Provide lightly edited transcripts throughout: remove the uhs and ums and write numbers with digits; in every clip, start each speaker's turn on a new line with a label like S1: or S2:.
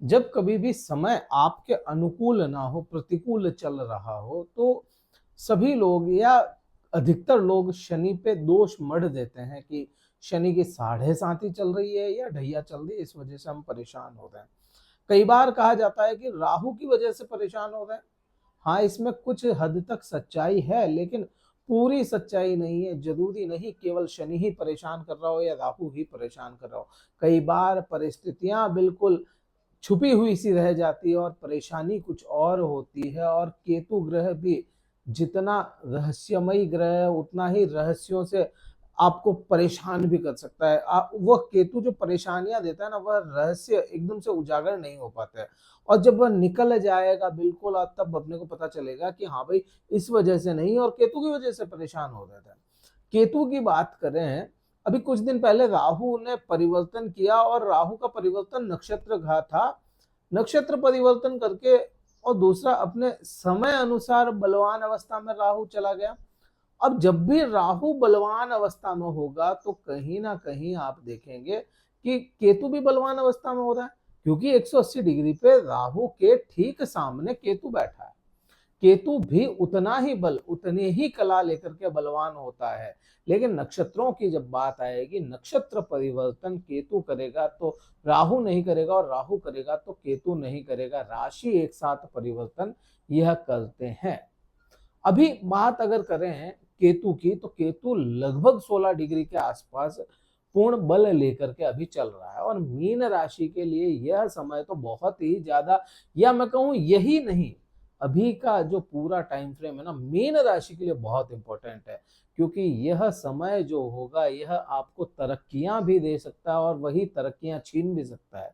S1: जब कभी भी समय आपके अनुकूल ना हो, प्रतिकूल चल रहा हो, तो सभी लोग या अधिकतर लोग शनि पे दोष मढ़ देते हैं कि शनि की साढ़े साती चल रही है या ढैया चल रही है, इस वजह से हम परेशान हो रहे हैं। कई बार कहा जाता है कि राहु की वजह से परेशान हो रहे हैं। हाँ, इसमें कुछ हद तक सच्चाई है, लेकिन पूरी सच्चाई नहीं है। जरूरी नहीं केवल शनि ही परेशान कर रहा हो या राहु ही परेशान कर रहा हो। कई बार परिस्थितियां बिल्कुल छुपी हुई सी रह जाती है और परेशानी कुछ और होती है। और केतु ग्रह भी जितना रहस्यमयी ग्रह है, उतना ही रहस्यों से आपको परेशान भी कर सकता है। वह केतु जो परेशानियां देता है ना, वह रहस्य एकदम से उजागर नहीं हो पाते हैं। और जब वह निकल जाएगा बिल्कुल, और तब अपने को पता चलेगा कि हाँ भाई, इस वजह से नहीं और केतु की वजह से परेशान हो रहा था। केतु की बात करें, अभी कुछ दिन पहले राहु ने परिवर्तन किया, और राहु का परिवर्तन नक्षत्र घा था। नक्षत्र परिवर्तन करके और दूसरा अपने समय अनुसार बलवान अवस्था में राहु चला गया। अब जब भी राहु बलवान अवस्था में होगा, तो कहीं ना कहीं आप देखेंगे कि केतु भी बलवान अवस्था में हो रहा है, क्योंकि 180 डिग्री पे राहु के ठीक सामने केतु बैठा है। केतु भी उतना ही बल, उतनी ही कला लेकर के बलवान होता है। लेकिन नक्षत्रों की जब बात आएगी, नक्षत्र परिवर्तन केतु करेगा तो राहु नहीं करेगा, और राहु करेगा तो केतु नहीं करेगा। राशि एक साथ परिवर्तन यह करते हैं। अभी बात अगर करें केतु की, तो केतु लगभग 16 डिग्री के आसपास पूर्ण बल लेकर के अभी चल रहा है। और मीन राशि के लिए यह समय तो बहुत ही ज्यादा, या मैं कहूं यही नहीं, अभी का जो पूरा टाइम फ्रेम है ना, मीन राशि के लिए बहुत इंपॉर्टेंट है। क्योंकि यह समय जो होगा, यह आपको तरक्कियां भी दे सकता है और वही तरक्कियां छीन भी सकता है।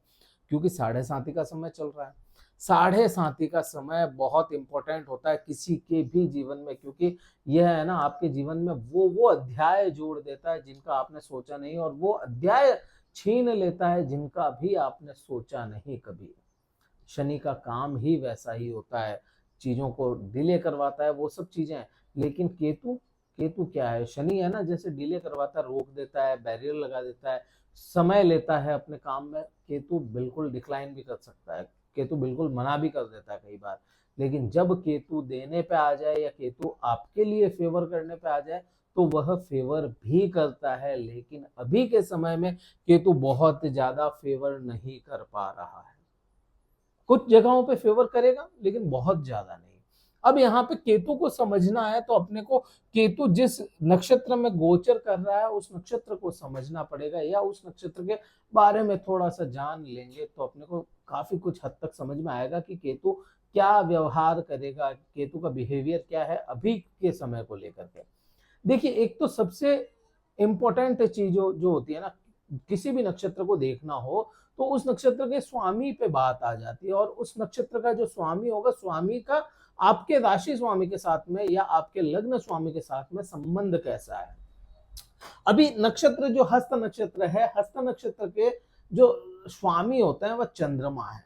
S1: क्योंकि साढ़े साथी का समय चल रहा है। साढ़े साथी का समय बहुत इंपॉर्टेंट होता है किसी के भी जीवन में, क्योंकि यह है ना, आपके जीवन में वो अध्याय जोड़ देता है जिनका आपने सोचा नहीं, और वो अध्याय छीन लेता है जिनका भी आपने सोचा नहीं कभी। शनि का काम ही वैसा ही होता है, चीजों को डिले करवाता है, वो सब चीजें। लेकिन केतु, केतु क्या है, शनि है ना, जैसे डिले करवाता है, रोक देता है, बैरियर लगा देता है, समय लेता है अपने काम में। केतु बिल्कुल डिक्लाइन भी कर सकता है, केतु बिल्कुल मना भी कर देता है कई बार। लेकिन जब केतु देने पे आ जाए या केतु आपके लिए फेवर करने पे आ जाए, तो वह फेवर भी करता है। लेकिन अभी के समय में केतु बहुत ज्यादा फेवर नहीं कर पा रहा है। कुछ जगहों पे फेवर करेगा, लेकिन बहुत ज्यादा नहीं। अब यहाँ पे केतु को समझना है, तो अपने को केतु जिस नक्षत्र में गोचर कर रहा है, उस नक्षत्र को समझना पड़ेगा, या उस नक्षत्र के बारे में थोड़ा सा जान लेंगे तो अपने को काफी कुछ हद तक समझ में आएगा कि केतु क्या व्यवहार करेगा, केतु का बिहेवियर क्या है अभी के समय को लेकर के। देखिए, एक तो सबसे इंपॉर्टेंट चीज जो होती है ना, किसी भी नक्षत्र को देखना हो, तो उस नक्षत्र के स्वामी पे बात आ जाती है। और उस नक्षत्र का जो स्वामी होगा, स्वामी का आपके राशि स्वामी के साथ में या आपके लग्न स्वामी के साथ में संबंध कैसा है। अभी नक्षत्र जो हस्त नक्षत्र है, हस्त नक्षत्र के जो स्वामी होते हैं वह चंद्रमा है।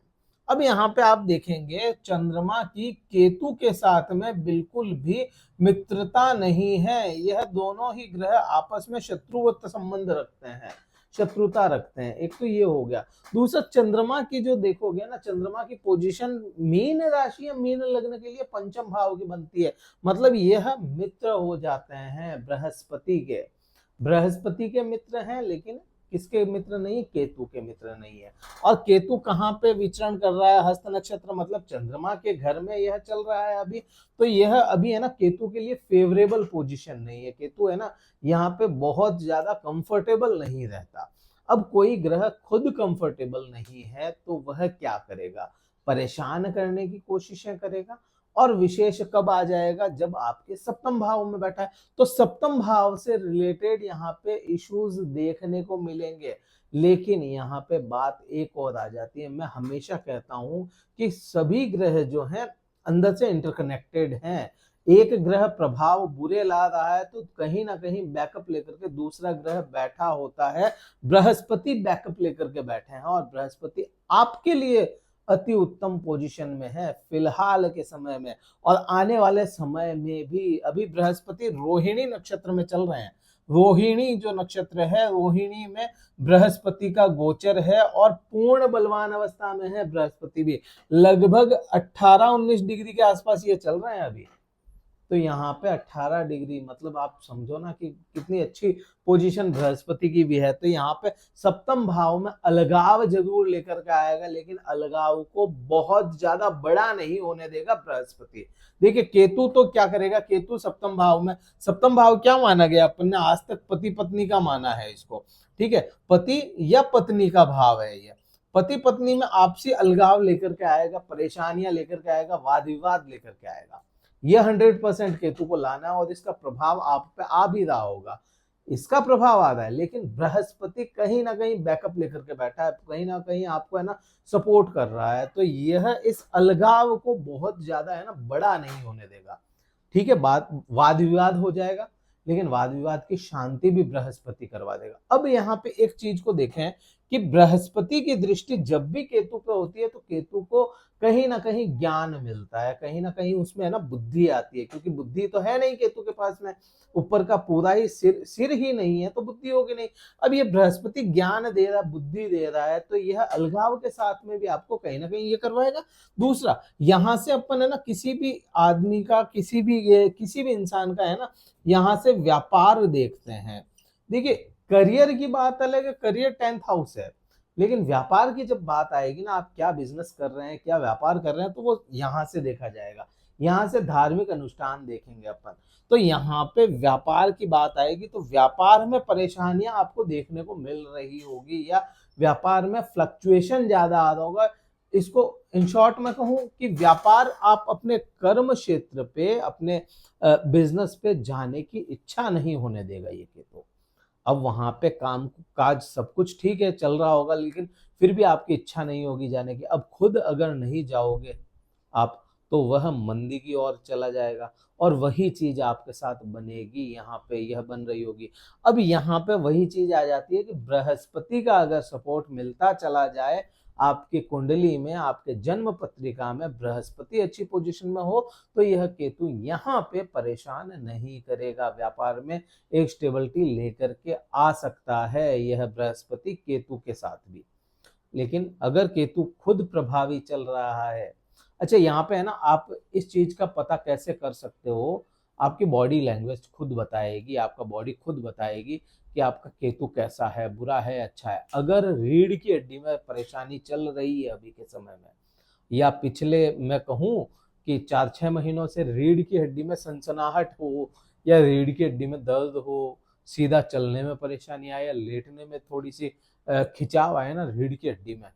S1: अब यहाँ पे आप देखेंगे, चंद्रमा की केतु के साथ में बिल्कुल भी मित्रता नहीं है। यह दोनों ही ग्रह आपस में शत्रुवत संबंध रखते हैं, शत्रुता रखते हैं। एक तो ये हो गया। दूसरा, चंद्रमा की जो देखोगे ना, चंद्रमा की पोजीशन मीन राशि या मीन लग्न के लिए पंचम भाव की बनती है। मतलब यह मित्र हो जाते हैं बृहस्पति के। बृहस्पति के मित्र हैं, लेकिन किसके मित्र नहीं, केतु के मित्र नहीं है। और केतु कहाँ पे विचरण कर रहा है, हस्त नक्षत्र मतलब चंद्रमा के घर में यह चल रहा है अभी। तो यह अभी है ना, केतु के लिए फेवरेबल पोजीशन नहीं है। केतु है ना, यहाँ पे बहुत ज्यादा कंफर्टेबल नहीं रहता। अब कोई ग्रह खुद कंफर्टेबल नहीं है, तो वह क्या करेगा, परेशान करने की कोशिशें करेगा। और विशेष कब आ जाएगा, जब आपके सप्तम भाव में बैठा है। तो सप्तम भाव से रिलेटेड यहाँ पे इश्यूज देखने को मिलेंगे। लेकिन यहाँ पे बात एक और आ जाती है। मैं हमेशा कहता हूं कि सभी ग्रह जो हैं अंदर से इंटरकनेक्टेड हैं। एक ग्रह प्रभाव बुरे ला रहा है, तो कहीं ना कहीं बैकअप लेकर के दूसरा ग्रह बैठा होता है। बृहस्पति बैकअप लेकर के बैठे हैं, और बृहस्पति आपके लिए अति उत्तम पोजीशन में है फिलहाल के समय में। और आने वाले समय में भी अभी बृहस्पति रोहिणी नक्षत्र में चल रहे हैं। रोहिणी जो नक्षत्र है, रोहिणी में बृहस्पति का गोचर है और पूर्ण बलवान अवस्था में है बृहस्पति भी, लगभग 18-19 डिग्री के आसपास ये चल रहे हैं अभी। तो यहाँ पे 18 डिग्री मतलब आप समझो ना कि कितनी अच्छी पोजीशन बृहस्पति की भी है। तो यहाँ पे सप्तम भाव में अलगाव जरूर लेकर के आएगा, लेकिन अलगाव को बहुत ज्यादा बड़ा नहीं होने देगा बृहस्पति। देखिए केतु तो क्या करेगा, केतु सप्तम भाव में, सप्तम भाव क्या माना गया अपन ने आज तक, पति पत्नी का माना है इसको, ठीक है, पति या पत्नी का भाव है ये। पति पत्नी में आपसी अलगाव लेकर के आएगा, परेशानियां लेकर के आएगा, वाद विवाद लेकर के आएगा। यह 100% केतु को लाना है और इसका प्रभाव आप पे आ भी रहा होगा, इसका प्रभाव आ रहा है। लेकिन बृहस्पति कहीं ना कहीं बैकअप लेकर के बैठा है, कहीं ना कहीं आपको है ना सपोर्ट कर रहा है। तो यह इस अलगाव को बहुत ज्यादा है ना बड़ा नहीं होने देगा, ठीक है। बात वाद विवाद हो जाएगा, लेकिन वाद विवाद की शांति भी बृहस्पति करवा देगा। अब यहाँ पे एक चीज को देखें कि बृहस्पति की दृष्टि जब भी केतु पे होती है तो केतु को कहीं ना कहीं ज्ञान मिलता है, कहीं ना कहीं उसमें है ना बुद्धि आती है, क्योंकि बुद्धि तो है नहीं केतु के पास में, ऊपर का पूरा ही सिर ही नहीं है तो बुद्धि होगी नहीं। अब ये बृहस्पति ज्ञान दे रहा है, बुद्धि दे रहा है, तो यह अलगाव के साथ में भी आपको कहीं ना कहीं ये करवाएगा। दूसरा, यहाँ से अपन है ना किसी भी आदमी का, किसी भी इंसान का है ना, यहाँ से व्यापार देखते हैं। देखिए करियर की बात अलग है, करियर 10th हाउस है, लेकिन व्यापार की जब बात आएगी ना, आप क्या बिजनेस कर रहे हैं, क्या व्यापार कर रहे हैं, तो वो यहाँ से देखा जाएगा। यहाँ से धार्मिक अनुष्ठान देखेंगे अपन, तो यहाँ पे व्यापार की बात आएगी तो व्यापार में परेशानियां आपको देखने को मिल रही होगी, या व्यापार में फ्लक्चुएशन ज्यादा आ रहा होगा। इसको इन शॉर्ट में कहूं कि व्यापार आप अपने कर्म क्षेत्र पे, अपने बिजनेस पे जाने की इच्छा नहीं होने देगा ये केतु। अब वहां पे काम काज सब कुछ ठीक है चल रहा होगा, लेकिन फिर भी आपकी इच्छा नहीं होगी जाने की। अब खुद अगर नहीं जाओगे आप, तो वह मंदी की ओर चला जाएगा और वही चीज आपके साथ बनेगी, यहाँ पे यह बन रही होगी। अब यहाँ पे वही चीज आ जाती है कि बृहस्पति का अगर सपोर्ट मिलता चला जाए आपकी कुंडली में, आपके जन्म पत्रिका में बृहस्पति अच्छी पोजीशन में हो, तो यह केतु यहाँ पे परेशान नहीं करेगा, व्यापार में एक स्टेबिलिटी लेकर के आ सकता है यह बृहस्पति केतु के साथ भी। लेकिन अगर केतु खुद प्रभावी चल रहा है, अच्छा यहाँ पे है ना, आप इस चीज का पता कैसे कर सकते हो, आपकी बॉडी लैंग्वेज खुद बताएगी, आपका बॉडी खुद बताएगी कि आपका केतु कैसा है, बुरा है, अच्छा है। अगर रीढ़ की हड्डी में परेशानी चल रही है अभी के समय में, या पिछले मैं कहूँ कि 4-6 महीनों से रीढ़ की हड्डी में सनसनाहट हो, या रीढ़ की हड्डी में दर्द हो, सीधा चलने में परेशानी आए, या लेटने में थोड़ी सी खिंचाव आए ना रीढ़ की हड्डी में,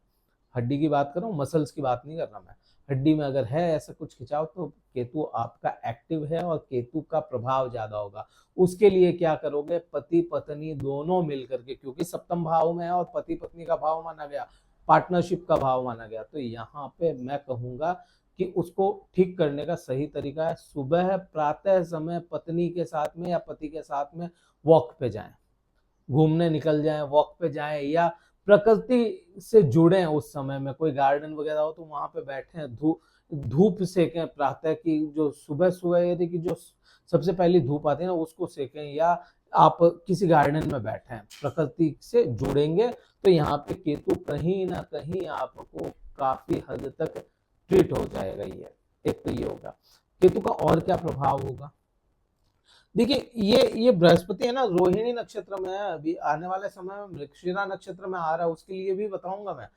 S1: हड्डी की बात कर रहा हूँ, मसल्स की बात नहीं कर रहा मैं, हड्डी में अगर है ऐसा कुछ खिंचाव, तो केतु आपका एक्टिव है और केतु का प्रभाव ज्यादा होगा। उसके लिए क्या करोगे, पति पत्नी दोनों मिलकर के, क्योंकि सप्तम भाव में है और पति पत्नी का भाव माना गया, पार्टनरशिप का भाव माना गया, तो यहाँ पे मैं कहूंगा कि उसको ठीक करने का सही तरीका है, सुबह प्रातः समय पत्नी के साथ में या पति के साथ में वॉक पे जाएं, घूमने निकल जाएं, वॉक पे जाएं, या प्रकृति से जुड़े उस समय में, कोई गार्डन वगैरह हो तो वहां पे बैठे, धूप सेकें, प्रातः की जो सुबह सुबह यदि की जो सबसे पहली धूप आती है ना उसको सेकें, या आप किसी गार्डन में बैठे प्रकृति से जुड़ेंगे, तो यहाँ पे केतु कहीं ना कहीं आपको काफी हद तक ट्रीट हो जाएगा। ये एक तो ये होगा। केतु का और क्या प्रभाव होगा, देखिए ये बृहस्पति है ना रोहिणी नक्षत्र में है, अभी आने वाले समय में मृगशिरा नक्षत्र में आ रहा है, उसके लिए भी बताऊंगा मैं,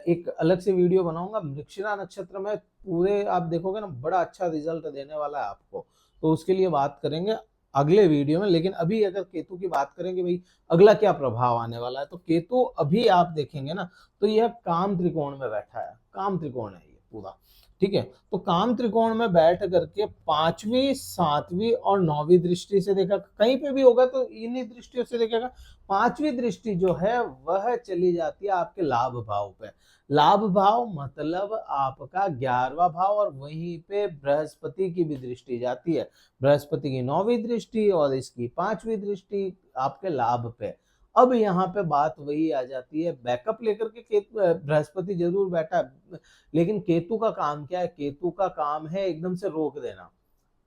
S1: एक अलग से वीडियो बनाऊंगा। मृगशिरा नक्षत्र में पूरे आप देखोगे ना बड़ा अच्छा रिजल्ट देने वाला है आपको, तो उसके लिए बात करेंगे अगले वीडियो में। लेकिन अभी अगर केतु की बात करेंगे भाई अगला क्या प्रभाव आने वाला है, तो केतु अभी आप देखेंगे ना तो यह काम त्रिकोण में बैठा है, काम त्रिकोण है ये पूरा, ठीक है। तो काम त्रिकोण में बैठ करके 5वीं 7वीं और 9वीं दृष्टि से देखा, कहीं पे भी होगा तो इन्हीं दृष्टियों से देखेगा। 5वीं दृष्टि जो है वह चली जाती है आपके लाभ भाव पे, लाभ भाव मतलब आपका 11वां भाव, और वहीं पे बृहस्पति की भी दृष्टि जाती है, बृहस्पति की 9वीं दृष्टि और इसकी 5वीं दृष्टि आपके लाभ पे। अब यहाँ पे बात वही आ जाती है, बैकअप लेकर के केतु बृहस्पति जरूर बैठा है, लेकिन केतु का काम क्या है, केतु का काम है एकदम से रोक देना,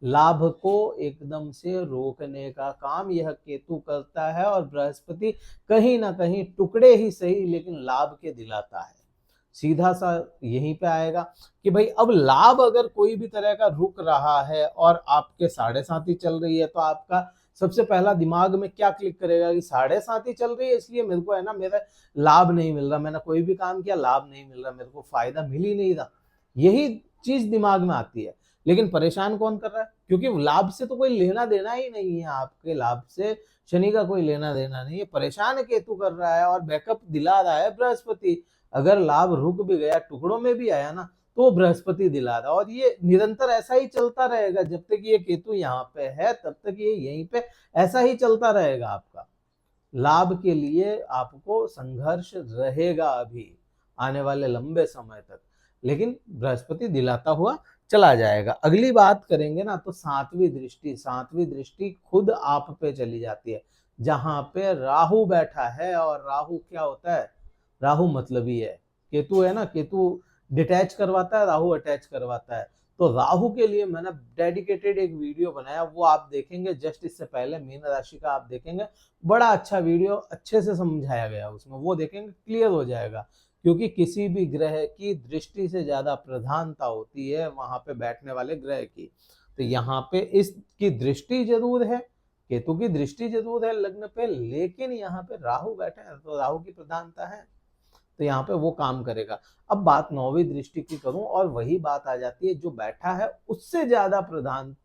S1: लाभ को एकदम से रोकने का काम यह केतु करता है, और बृहस्पति कहीं ना कहीं टुकड़े ही सही लेकिन लाभ के दिलाता है। सीधा सा यहीं पे आएगा कि भाई अब लाभ अगर कोई भी तरह का रुक रहा है और आपके 7.5 चल रही है, तो आपका सबसे पहला दिमाग में क्या क्लिक करेगा कि 7.5 चल रही है इसलिए मेरे को है ना, मेरा लाभ नहीं मिल रहा, मैंने कोई भी काम किया लाभ नहीं मिल रहा, मेरे को फायदा मिल ही नहीं रहा, यही चीज दिमाग में आती है। लेकिन परेशान कौन कर रहा है? क्योंकि लाभ से तो कोई लेना देना ही नहीं है, आपके लाभ से शनि का कोई लेना देना नहीं है, परेशान केतु कर रहा है और बैकअप दिला रहा है बृहस्पति। अगर लाभ रुक भी गया, टुकड़ों में भी आया ना, तो बृहस्पति दिला रहा है, और ये निरंतर ऐसा ही चलता रहेगा जब तक ये केतु यहाँ पे है, तब तक ये यहीं पे ऐसा ही चलता रहेगा। आपका लाभ के लिए आपको संघर्ष रहेगा अभी आने वाले लंबे समय तक, लेकिन बृहस्पति दिलाता हुआ चला जाएगा। अगली बात करेंगे ना, तो 7वीं दृष्टि खुद आप पे चली जाती है, जहां पे राहु बैठा है। और राहु क्या होता है? राहु मतलबी है, केतु है ना, केतु डिटैच करवाता है, राहु अटैच करवाता है। तो राहु के लिए मैंने डेडिकेटेड एक वीडियो बनाया, वो आप देखेंगे जस्ट इससे पहले, मीन राशि का आप देखेंगे, बड़ा अच्छा वीडियो, अच्छे से समझाया गया उसमें, वो देखेंगे क्लियर हो जाएगा। क्योंकि किसी भी ग्रह की दृष्टि से ज्यादा प्रधानता होती है वहां पे बैठने वाले ग्रह की। तो यहाँ पे इसकी दृष्टि जरूर है, केतु की दृष्टि जरूर है लग्न पे, लेकिन यहाँ पे राहु बैठे हैं तो राहु की प्रधानता है, तो यहाँ पे वो काम करेगा। अब बात 9वीं दृष्टि की करूं, और वही बात आ जाती है, जो बैठा है उससे ज्यादा प्रधान,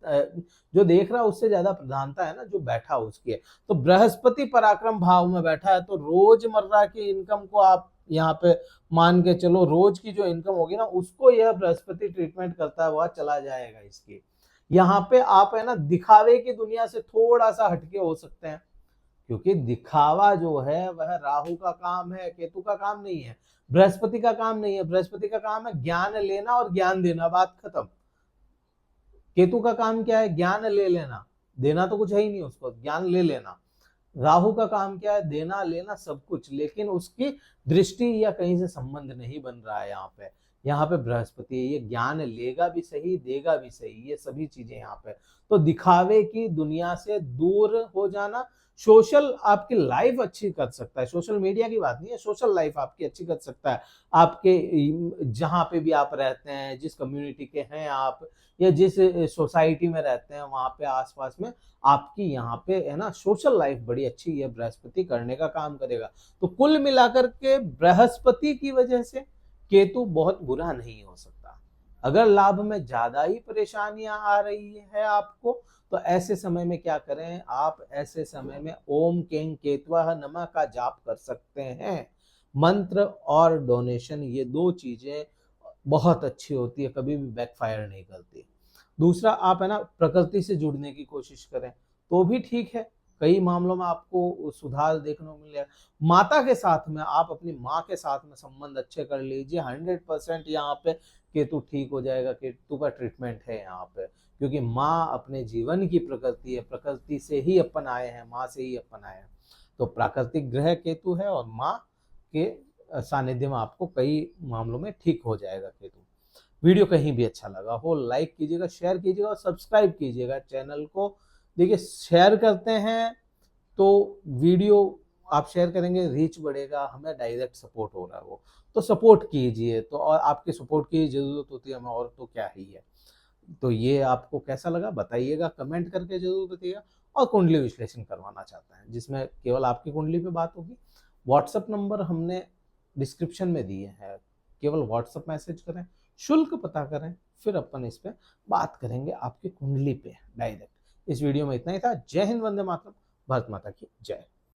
S1: जो देख रहा है उससे ज्यादा प्रधानता है ना जो बैठा उसकी है। तो बृहस्पति पराक्रम भाव में बैठा है, तो रोजमर्रा की इनकम को आप यहाँ पे मान के चलो, रोज की जो इनकम होगी ना उसको यह बृहस्पति ट्रीटमेंट करता है, वह चला जाएगा इसकी। यहाँ पे आप है ना दिखावे की दुनिया से थोड़ा सा हटके हो सकते हैं, क्योंकि दिखावा जो है वह राहु का काम है, केतु का काम नहीं है, बृहस्पति का काम नहीं है। बृहस्पति का काम है ज्ञान लेना और ज्ञान देना, बात खत्म। केतु का काम क्या है? ज्ञान ले लेना, देना तो कुछ है ही नहीं उसको, ज्ञान ले लेना। राहु का काम क्या है? देना लेना सब कुछ, लेकिन उसकी दृष्टि या कहीं से संबंध नहीं बन रहा है यहाँ पे। यहाँ पे बृहस्पति ये ज्ञान लेगा भी सही, देगा भी सही, ये सभी चीजें यहाँ पे। तो दिखावे की दुनिया से दूर हो जाना, सोशल आपकी लाइफ अच्छी कर सकता है, सोशल मीडिया की बात नहीं है, सोशल लाइफ आपकी अच्छी कर सकता है। आपके जहाँ पे भी आप रहते हैं, जिस कम्युनिटी के हैं आप, या जिस सोसाइटी में रहते हैं, वहां पे आसपास में आपकी यहाँ पे है ना सोशल लाइफ बड़ी अच्छी है, बृहस्पति करने का काम करेगा। तो कुल मिलाकर के बृहस्पति की वजह से केतु बहुत बुरा नहीं हो सकता। अगर लाभ में ज्यादा ही परेशानियां आ रही है आपको, तो ऐसे समय में क्या करें आप? ऐसे समय में ओम कें केतवः नमः का जाप कर सकते हैं। मंत्र और डोनेशन, ये दो चीजें बहुत अच्छी होती है, कभी भी बैकफायर नहीं करती। दूसरा, आप है ना प्रकृति से जुड़ने की कोशिश करें तो भी ठीक है, कई मामलों में आपको सुधार देखने को मिलेगा। माता के साथ में, आप अपनी माँ के साथ में संबंध अच्छे कर लीजिए, 100% यहाँ पे केतु ठीक हो जाएगा। केतु का ट्रीटमेंट है यहाँ पे, क्योंकि माँ अपने जीवन की प्रकृति है, प्रकृति से ही अपन आए हैं, माँ से ही अपन आए हैं। तो प्राकृतिक ग्रह केतु है, और माँ के सानिध्य में आपको कई मामलों में ठीक हो जाएगा केतु। वीडियो कहीं भी अच्छा लगा हो लाइक कीजिएगा, शेयर कीजिएगा और सब्सक्राइब कीजिएगा चैनल को। देखिए, शेयर करते हैं तो वीडियो आप शेयर करेंगे, रीच बढ़ेगा, हमें डायरेक्ट सपोर्ट हो रहा है वो, तो सपोर्ट कीजिए। तो और आपके सपोर्ट की जरूरत होती है हमें, और तो क्या ही है। तो ये आपको कैसा लगा बताइएगा, कमेंट करके जरूर बताइएगा। और कुंडली विश्लेषण करवाना चाहते हैं जिसमें केवल आपकी कुंडली पे बात होगी, व्हाट्सएप नंबर हमने डिस्क्रिप्शन में दिए हैं, केवल व्हाट्सएप मैसेज करें, शुल्क पता करें, फिर अपन इस पे बात करेंगे आपकी कुंडली पे डायरेक्ट। इस वीडियो में इतना ही था। जय हिंद, वंदे मातरम, भारत माता की जय।